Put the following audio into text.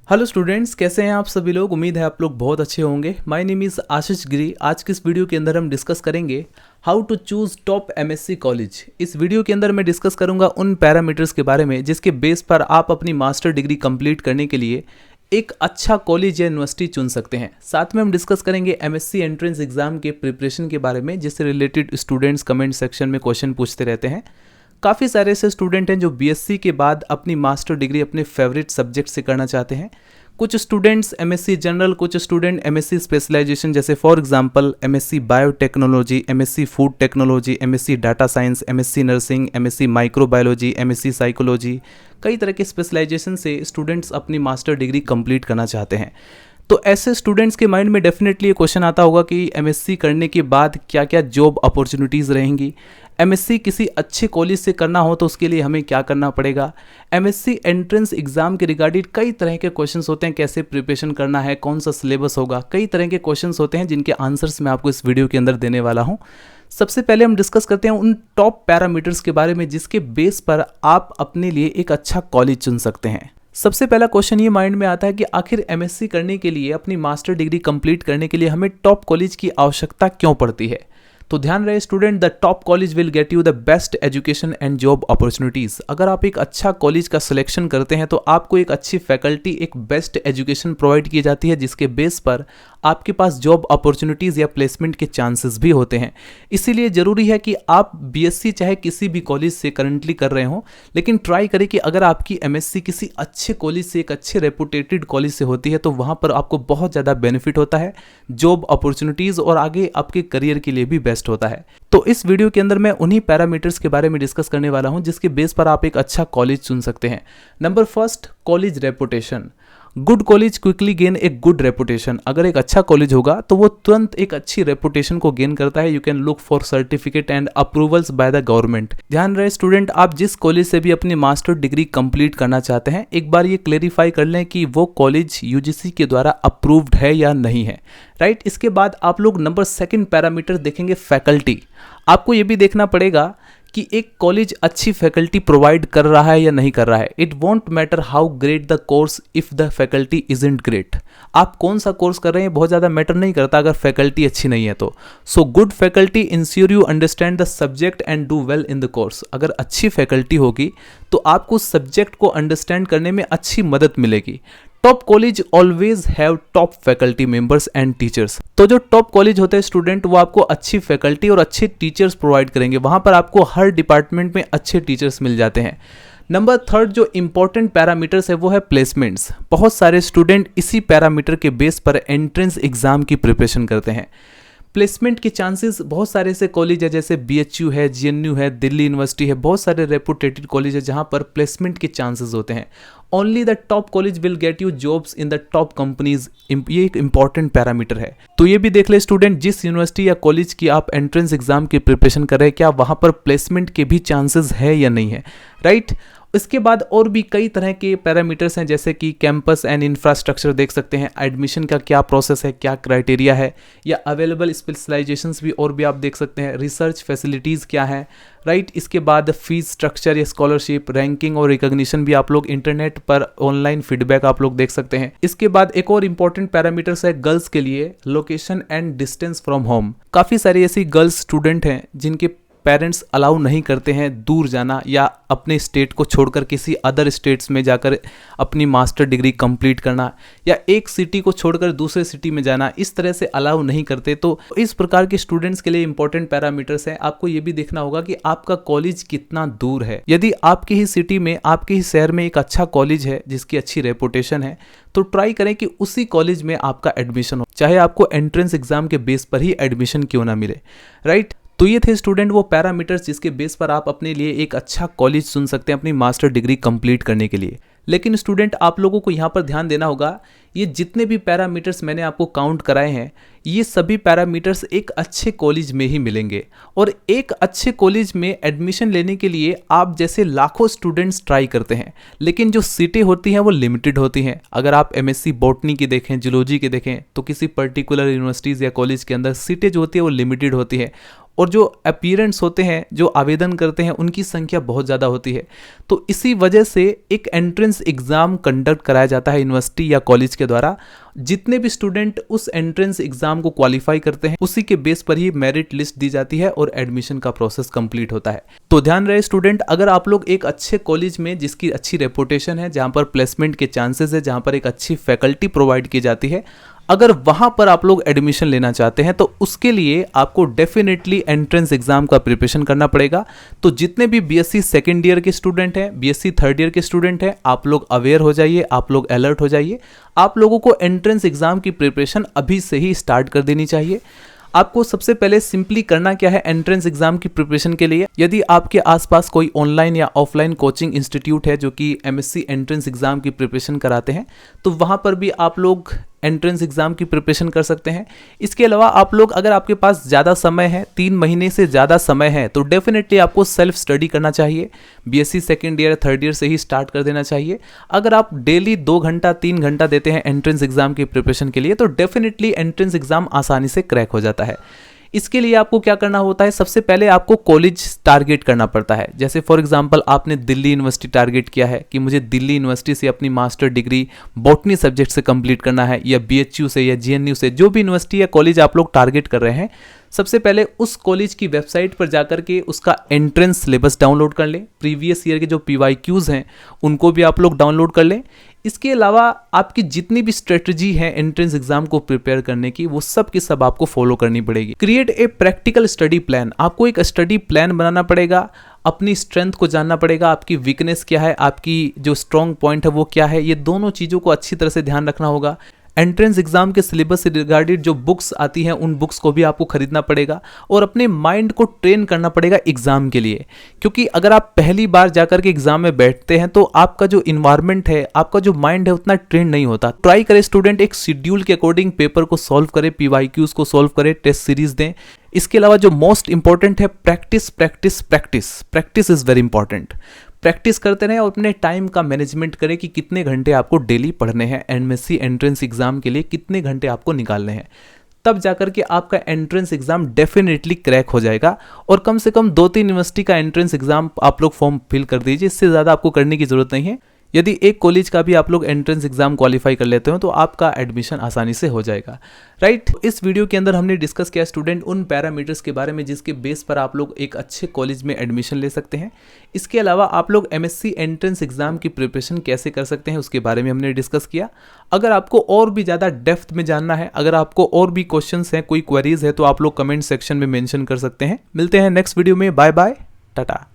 Hello students, कैसे हैं आप सभी लोग। उम्मीद है आप लोग बहुत अच्छे होंगे। My name is Ashish Giri. आज की इस वीडियो के अंदर हम डिस्कस करेंगे how to choose top MSc college. इस वीडियो के अंदर मैं डिस्कस करूंगा उन पैरामीटर्स के बारे में जिसके बेस पर आप अपनी मास्टर डिग्री कंप्लीट करने के लिए एक अच्छा कॉलेज या यूनिवर्सिटी चुन सकते हैं। साथ में हम डिस्कस करेंगे एमएससी एंट्रेंस एग्जाम के प्रिपरेशन के बारे में, जिससे रिलेटेड स्टूडेंट्स कमेंट सेक्शन में क्वेश्चन पूछते रहते हैं। काफ़ी सारे ऐसे स्टूडेंट हैं जो बीएससी के बाद अपनी मास्टर डिग्री अपने फेवरेट सब्जेक्ट से करना चाहते हैं। कुछ स्टूडेंट्स एमएससी जनरल, कुछ स्टूडेंट एमएससी स्पेशलाइजेशन, जैसे for example MSc biotechnology, MSc food technology, MSc data science, MSc nursing, MSc microbiology, MSc psychology. कई तरह के स्पेशलाइजेशन से स्टूडेंट्स अपनी मास्टर डिग्री कंप्लीट करना चाहते हैं। तो ऐसे स्टूडेंट्स के माइंड में डेफिनेटली ये क्वेश्चन आता होगा कि एमएससी करने के बाद क्या क्या जॉब अपॉर्चुनिटीज़ रहेंगी। एमएससी किसी अच्छे कॉलेज से करना हो तो उसके लिए हमें क्या करना पड़ेगा। एमएससी एंट्रेंस एग्जाम के रिगार्डिंग कई तरह के क्वेश्चंस होते हैं, कैसे प्रिपरेशन करना है, कौन सा सिलेबस होगा, कई तरह के क्वेश्चंस होते हैं जिनके आंसर्स मैं आपको इस वीडियो के अंदर देने वाला हूं। सबसे पहले हम डिस्कस करते हैं उन टॉप पैरामीटर्स के बारे में जिसके बेस पर आप अपने लिए एक अच्छा कॉलेज चुन सकते हैं। सबसे पहला क्वेश्चन ये माइंड में आता है कि आखिर एमएससी करने के लिए, अपनी मास्टर डिग्री कंप्लीट करने के लिए हमें टॉप कॉलेज की आवश्यकता क्यों पड़ती है। तो ध्यान रहे student, the top college will get you the best education and job opportunities. अगर आप एक अच्छा कॉलेज का सिलेक्शन करते हैं तो आपको एक अच्छी फैकल्टी, एक बेस्ट एजुकेशन प्रोवाइड की जाती है जिसके बेस पर आपके पास जॉब अपॉर्चुनिटीज़ या प्लेसमेंट के चांसेस भी होते हैं। इसीलिए ज़रूरी है कि आप बीएससी चाहे किसी भी कॉलेज से करंटली कर रहे हों, लेकिन ट्राई करें कि अगर आपकी एमएससी किसी अच्छे कॉलेज से, एक अच्छे रेपुटेटेड कॉलेज से होती है तो वहाँ पर आपको बहुत ज़्यादा बेनिफिट होता है, जॉब अपॉर्चुनिटीज़ और आगे आपके करियर के लिए भी बेस्ट होता है। तो इस वीडियो के अंदर मैं उन्हीं पैरामीटर्स के बारे में डिस्कस करने वाला हूं जिसके बेस पर आप एक अच्छा कॉलेज चुन सकते हैं। Number first, college reputation. Good college quickly gain एक गुड रेपुटेशन। अगर एक अच्छा कॉलेज होगा तो वो तुरंत एक अच्छी रेपुटेशन को गेन करता है। You can look for certificate and approvals by the government. ध्यान रहे स्टूडेंट, आप जिस कॉलेज से भी अपनी मास्टर डिग्री कंप्लीट करना चाहते हैं, एक बार ये क्लेरिफाई कर लें कि वो कॉलेज यूजीसी के द्वारा अप्रूव्ड है या नहीं है, राइट। इसके बाद आप लोग नंबर सेकंड पैरामीटर देखेंगे, फैकल्टी। आपको ये भी देखना पड़ेगा कि एक कॉलेज अच्छी फैकल्टी प्रोवाइड कर रहा है या नहीं कर रहा है। It won't matter how great the course if the faculty isn't great. आप कौन सा कोर्स कर रहे हैं बहुत ज़्यादा मैटर नहीं करता अगर फैकल्टी अच्छी नहीं है तो। So good faculty ensure you understand the subject and do well in the course. अगर अच्छी फैकल्टी होगी तो आपको सब्जेक्ट को अंडरस्टैंड करने में अच्छी मदद मिलेगी। Top college always have top faculty members and teachers. तो जो टॉप कॉलेज होते हैं स्टूडेंट, वो आपको अच्छी फैकल्टी और अच्छे टीचर्स प्रोवाइड करेंगे। वहां पर आपको हर डिपार्टमेंट में अच्छे टीचर्स मिल जाते हैं। नंबर थर्ड जो इंपॉर्टेंट पैरामीटर्स है वो है प्लेसमेंट्स। बहुत सारे स्टूडेंट इसी पैरामीटर के बेस पर एंट्रेंस एग्जाम की प्रिपरेशन करते हैं। प्लेसमेंट के चांसेस, बहुत सारे ऐसे कॉलेज है जैसे बीएचयू है, जीएनयू है, दिल्ली यूनिवर्सिटी है, बहुत सारे रेपुटेटेड कॉलेज है जहां पर प्लेसमेंट के चांसेस होते हैं। Only the top college will get you jobs in the top companies. ये एक इंपॉर्टेंट पैरामीटर है। तो ये भी देख ले स्टूडेंट, जिस यूनिवर्सिटी या कॉलेज की आप एंट्रेंस एग्जाम की प्रिपरेशन कर रहे हैं, क्या वहां पर प्लेसमेंट के भी चांसेस है या नहीं है, राइट। इसके बाद और भी कई तरह के पैरामीटर्स हैं जैसे कि कैंपस एंड इंफ्रास्ट्रक्चर देख सकते हैं, एडमिशन का क्या प्रोसेस है, क्या क्राइटेरिया है, या अवेलेबल स्पेशलाइजेशंस भी और भी आप देख सकते हैं, रिसर्च फैसिलिटीज़ क्या है, राइट। इसके बाद फीस स्ट्रक्चर या स्कॉलरशिप, रैंकिंग और रिकॉग्निशन भी आप लोग इंटरनेट पर ऑनलाइन फीडबैक आप लोग देख सकते हैं। इसके बाद एक और इंपॉर्टेंट पैरामीटर्स है गर्ल्स के लिए, location and distance from home. काफ़ी सारी ऐसी गर्ल्स स्टूडेंट हैं जिनके पेरेंट्स अलाउ नहीं करते हैं दूर जाना या अपने स्टेट को छोड़कर किसी अदर स्टेट्स में जाकर अपनी मास्टर डिग्री कंप्लीट करना, या एक सिटी को छोड़कर दूसरे सिटी में जाना, इस तरह से अलाउ नहीं करते। तो इस प्रकार के स्टूडेंट्स के लिए इंपॉर्टेंट पैरामीटर्स हैं। आपको ये भी देखना होगा कि आपका कॉलेज कितना दूर है। यदि आपकी ही सिटी में, आपके ही शहर में एक अच्छा कॉलेज है जिसकी अच्छी रेपुटेशन है, तो ट्राई करें कि उसी कॉलेज में आपका एडमिशन हो, चाहे आपको एंट्रेंस एग्जाम के बेस पर ही एडमिशन क्यों ना मिले, राइट। तो ये थे स्टूडेंट वो पैरामीटर्स जिसके बेस पर आप अपने लिए एक अच्छा कॉलेज चुन सकते हैं अपनी मास्टर डिग्री कंप्लीट करने के लिए। लेकिन स्टूडेंट, आप लोगों को यहाँ पर ध्यान देना होगा, ये जितने भी पैरामीटर्स मैंने आपको काउंट कराए हैं, ये सभी पैरामीटर्स एक अच्छे कॉलेज में ही मिलेंगे। और एक अच्छे कॉलेज में एडमिशन लेने के लिए आप जैसे लाखों स्टूडेंट्स ट्राई करते हैं, लेकिन जो सीटें होती हैं वो लिमिटेड होती हैं। अगर आप एमएससी बॉटनी की देखें, जूलॉजी की देखें, तो किसी पर्टिकुलर यूनिवर्सिटीज़ या कॉलेज के अंदर सीटें जो होती है वो लिमिटेड होती है। और जो अपीरेंट्स होते हैं, जो आवेदन करते हैं, उनकी संख्या बहुत ज़्यादा होती है। तो इसी वजह से एक एंट्रेंस एग्ज़ाम कंडक्ट कराया जाता है यूनिवर्सिटी या कॉलेज के द्वारा। जितने भी स्टूडेंट उस एंट्रेंस एग्ज़ाम को क्वालिफाई करते हैं, उसी के बेस पर ही मेरिट लिस्ट दी जाती है और एडमिशन का प्रोसेस कंप्लीट होता है। तो ध्यान रहे स्टूडेंट, अगर आप लोग एक अच्छे कॉलेज में जिसकी अच्छी रेपुटेशन है, जहाँ पर प्लेसमेंट के चांसेस है, जहाँ पर एक अच्छी फैकल्टी प्रोवाइड की जाती है, अगर वहाँ पर आप लोग एडमिशन लेना चाहते हैं तो उसके लिए आपको डेफिनेटली एंट्रेंस एग्जाम का प्रिपरेशन करना पड़ेगा। तो जितने भी बीएससी सेकेंड ईयर के स्टूडेंट हैं, बीएससी थर्ड ईयर के स्टूडेंट हैं, आप लोग अवेयर हो जाइए, आप लोग अलर्ट हो जाइए। आप लोगों को एंट्रेंस एग्जाम की प्रिपरेशन अभी से ही स्टार्ट कर देनी चाहिए। आपको सबसे पहले सिंपली करना क्या है एंट्रेंस एग्जाम की प्रिपरेशन के लिए। यदि आपके आसपास कोई ऑनलाइन या ऑफलाइन कोचिंग इंस्टीट्यूट है जो कि एमएससी एंट्रेंस एग्जाम की प्रिपरेशन कराते हैं, तो वहाँ पर भी आप लोग एंट्रेंस एग्जाम की प्रिपरेशन कर सकते हैं। इसके अलावा आप लोग, अगर आपके पास ज़्यादा समय है, 3 महीने से ज़्यादा समय है, तो डेफिनेटली आपको सेल्फ स्टडी करना चाहिए। BSc second year third year से ही स्टार्ट कर देना चाहिए। अगर आप डेली 2 घंटा 3 घंटा देते हैं एंट्रेंस एग्जाम की प्रिपरेशन के लिए, तो डेफिनेटली एंट्रेंस एग्जाम आसानी से क्रैक हो जाता है। इसके लिए आपको क्या करना होता है, सबसे पहले आपको कॉलेज टारगेट करना पड़ता है। जैसे फॉर एग्जांपल आपने दिल्ली यूनिवर्सिटी टारगेट किया है कि मुझे दिल्ली यूनिवर्सिटी से अपनी मास्टर डिग्री बॉटनी सब्जेक्ट से कंप्लीट करना है, या बीएचयू से या जीएनयू से, जो भी यूनिवर्सिटी या कॉलेज आप लोग टारगेट कर रहे हैं, सबसे पहले उस कॉलेज की वेबसाइट पर जाकर के उसका एंट्रेंस सिलेबस डाउनलोड कर लें। प्रीवियस ईयर के जो PYQs हैं उनको भी आप लोग डाउनलोड कर लें। इसके अलावा आपकी जितनी भी स्ट्रेटजी है एंट्रेंस एग्जाम को प्रिपेयर करने की, वो सब की सब आपको फॉलो करनी पड़ेगी। Create a practical study plan. आपको एक स्टडी प्लान बनाना पड़ेगा, अपनी स्ट्रेंथ को जानना पड़ेगा, आपकी वीकनेस क्या है, आपकी जो स्ट्रॉन्ग पॉइंट है वो क्या है, ये दोनों चीज़ों को अच्छी तरह से ध्यान रखना होगा। एंट्रेंस एग्जाम के सिलेबस से रिगार्डेड जो बुक्स आती हैं उन बुक्स को भी आपको खरीदना पड़ेगा और अपने माइंड को ट्रेन करना पड़ेगा एग्जाम के लिए। क्योंकि अगर आप पहली बार जाकर के एग्जाम में बैठते हैं तो आपका जो इन्वायरमेंट है, आपका जो माइंड है, उतना ट्रेन नहीं होता। ट्राई करें स्टूडेंट, एक शेड्यूल के अकॉर्डिंग पेपर को सॉल्व करें, PYQs को सॉल्व करें, टेस्ट सीरीज दें। इसके अलावा जो मोस्ट इंपॉर्टेंट है, practice practice practice. Practice is very important. Practice करते रहें और अपने टाइम का मैनेजमेंट करें कि कितने घंटे आपको डेली पढ़ने हैं, एमएससी एंट्रेंस एग्जाम के लिए कितने घंटे आपको निकालने हैं। तब जाकर के आपका एंट्रेंस एग्जाम डेफिनेटली क्रैक हो जाएगा। और कम से कम 2-3 यूनिवर्सिटी का एंट्रेंस एग्जाम आप लोग फॉर्म फिल कर दीजिए, इससे ज़्यादा आपको करने की जरूरत नहीं है। यदि एक कॉलेज का भी आप लोग एंट्रेंस एग्जाम क्वालिफाई कर लेते हो तो आपका एडमिशन आसानी से हो जाएगा, राइट। इस वीडियो के अंदर हमने डिस्कस किया स्टूडेंट उन पैरामीटर्स के बारे में जिसके बेस पर आप लोग एक अच्छे कॉलेज में एडमिशन ले सकते हैं। इसके अलावा आप लोग एमएससी एंट्रेंस एग्जाम की प्रिपरेशन कैसे कर सकते हैं उसके बारे में हमने डिस्कस किया। अगर आपको और भी ज़्यादा डेप्थ में जानना है, अगर आपको और भी क्वेश्चंस हैं, कोई क्वेरीज है, तो आप लोग कमेंट सेक्शन में मेंशन कर सकते हैं। मिलते हैं नेक्स्ट वीडियो में। Bye bye, Tata.